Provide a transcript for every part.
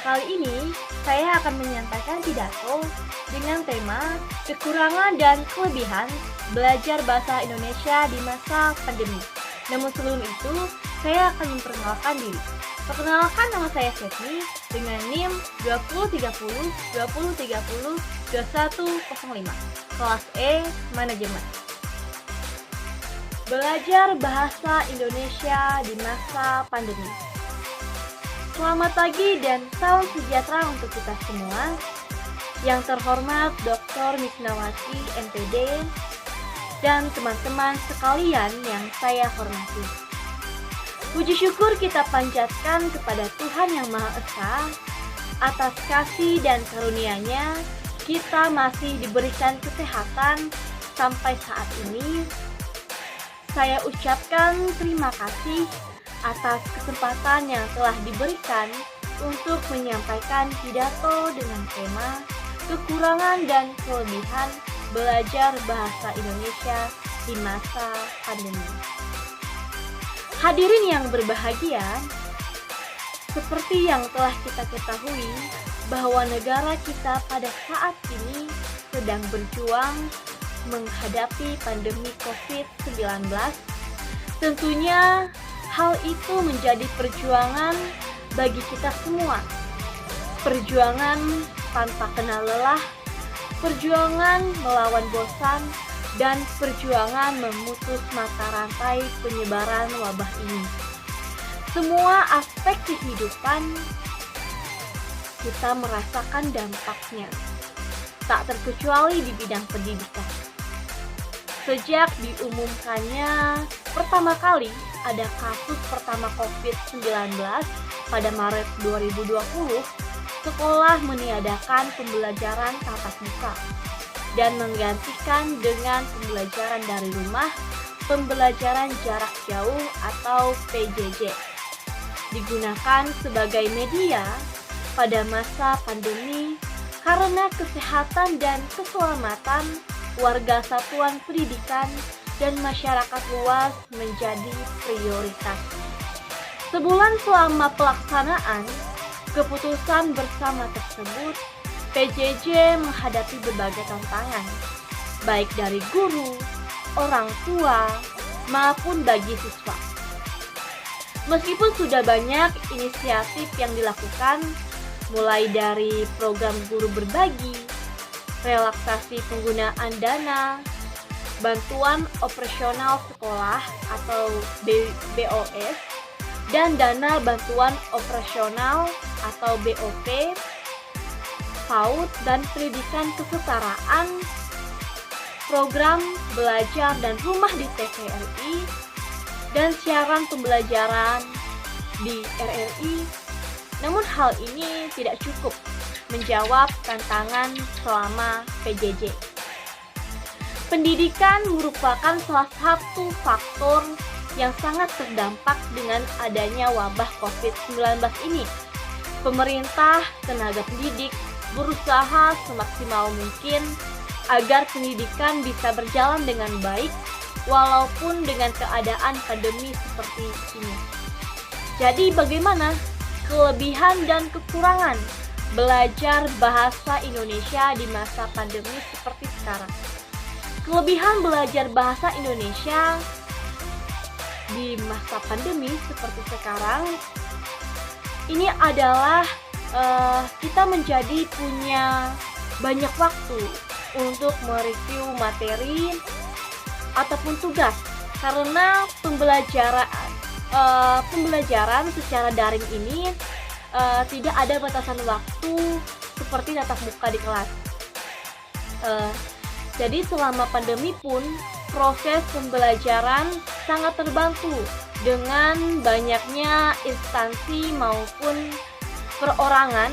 kali ini, saya akan menyampaikan pidato dengan tema kekurangan dan kelebihan belajar bahasa Indonesia di masa pandemi. Namun sebelum itu, saya akan memperkenalkan diri. Perkenalkan, nama saya Setni dengan NIM 2030 2030 2105, kelas E Manajemen. Belajar bahasa Indonesia di masa pandemi. Selamat pagi dan salam sejahtera untuk kita semua. Yang terhormat Dr. Misnawati MPD dan teman-teman sekalian yang saya hormati. Puji syukur kita panjatkan kepada Tuhan Yang Maha Esa atas kasih dan karunia-Nya kita masih diberikan kesehatan sampai saat ini. Saya ucapkan terima kasih atas kesempatan yang telah diberikan untuk menyampaikan pidato dengan tema kekurangan dan kelebihan belajar bahasa Indonesia di masa pandemi. Hadirin yang berbahagia, seperti yang telah kita ketahui bahwa negara kita pada saat ini sedang berjuang menghadapi pandemi COVID-19. Tentunya hal itu menjadi perjuangan bagi kita semua. Perjuangan tanpa kenal lelah, perjuangan melawan bosan, dan perjuangan memutus mata rantai penyebaran wabah ini. Semua aspek kehidupan kita merasakan dampaknya, tak terkecuali di bidang pendidikan. Sejak diumumkannya pertama kali ada kasus pertama COVID-19 pada Maret 2020, sekolah meniadakan pembelajaran tatap muka dan menggantikan dengan pembelajaran dari rumah, pembelajaran jarak jauh atau PJJ. Digunakan sebagai media pada masa pandemi karena kesehatan dan keselamatan warga satuan pendidikan dan masyarakat luas menjadi prioritas. Sebulan selama pelaksanaan keputusan bersama tersebut, PJJ menghadapi berbagai tantangan, baik dari guru, orang tua, maupun bagi siswa. Meskipun sudah banyak inisiatif yang dilakukan, mulai dari program guru berbagi, relaksasi penggunaan dana, bantuan operasional sekolah atau BOS, dan dana bantuan operasional atau BOP, PAUD dan pendidikan kesetaraan, program belajar dan rumah di TVRI, dan siaran pembelajaran di RRI. Namun hal ini tidak cukup menjawab tantangan selama PJJ. Pendidikan merupakan salah satu faktor yang sangat terdampak dengan adanya wabah COVID-19 ini. Pemerintah, tenaga pendidik berusaha semaksimal mungkin agar pendidikan bisa berjalan dengan baik walaupun dengan keadaan pandemi seperti ini. Jadi bagaimana kelebihan dan kekurangan belajar bahasa Indonesia di masa pandemi seperti sekarang? Kelebihan belajar bahasa Indonesia di masa pandemi seperti sekarang ini adalah kita menjadi punya banyak waktu untuk mereview materi ataupun tugas, karena pembelajaran secara daring ini tidak ada batasan waktu seperti tatap muka di kelas. Jadi selama pandemi pun proses pembelajaran sangat terbantu dengan banyaknya instansi maupun perorangan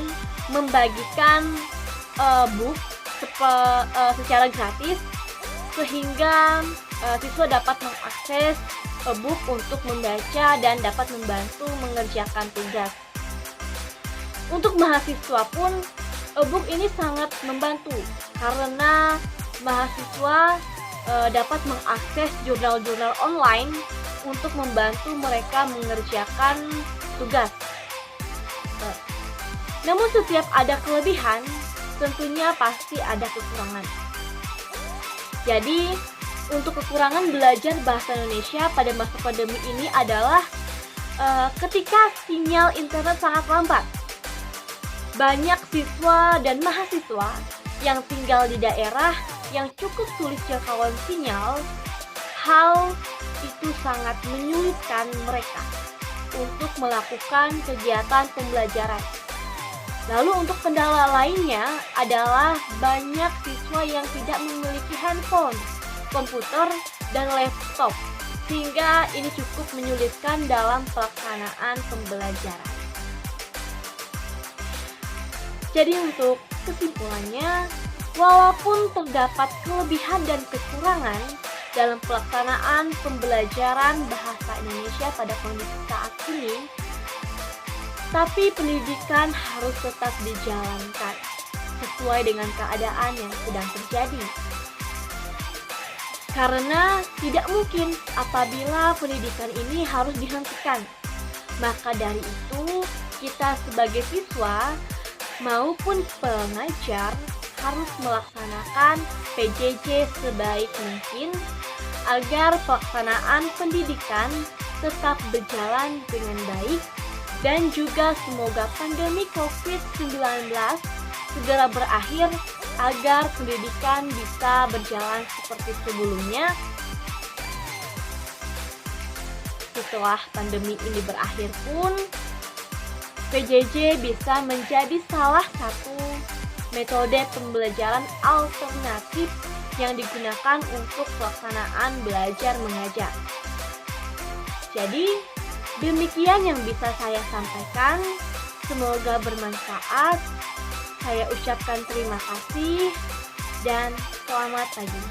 membagikan book secara gratis, sehingga siswa dapat mengakses e-book untuk membaca dan dapat membantu mengerjakan tugas. Untuk mahasiswa pun e-book ini sangat membantu karena mahasiswa dapat mengakses jurnal-jurnal online untuk membantu mereka mengerjakan tugas. Namun setiap ada kelebihan, tentunya pasti ada kekurangan. Jadi, untuk kekurangan belajar bahasa Indonesia pada masa pandemi ini adalah ketika sinyal internet sangat lambat. Banyak siswa dan mahasiswa yang tinggal di daerah yang cukup sulit jangkauan sinyal, hal itu sangat menyulitkan mereka untuk melakukan kegiatan pembelajaran. Lalu untuk kendala lainnya adalah banyak siswa yang tidak memiliki handphone, komputer, dan laptop, sehingga ini cukup menyulitkan dalam pelaksanaan pembelajaran. Jadi untuk kesimpulannya, walaupun terdapat kelebihan dan kekurangan dalam pelaksanaan pembelajaran bahasa Indonesia pada kondisi saat ini, tapi pendidikan harus tetap dijalankan sesuai dengan keadaan yang sedang terjadi. Karena tidak mungkin apabila pendidikan ini harus dihentikan. Maka dari itu, kita sebagai siswa maupun pengajar harus melaksanakan PJJ sebaik mungkin agar pelaksanaan pendidikan tetap berjalan dengan baik, dan juga semoga pandemi COVID-19 segera berakhir agar pendidikan bisa berjalan seperti sebelumnya. Setelah pandemi ini berakhir pun, PJJ bisa menjadi salah satu metode pembelajaran alternatif yang digunakan untuk pelaksanaan belajar mengajar. Jadi, demikian yang bisa saya sampaikan. Semoga bermanfaat. Saya ucapkan terima kasih dan selamat pagi.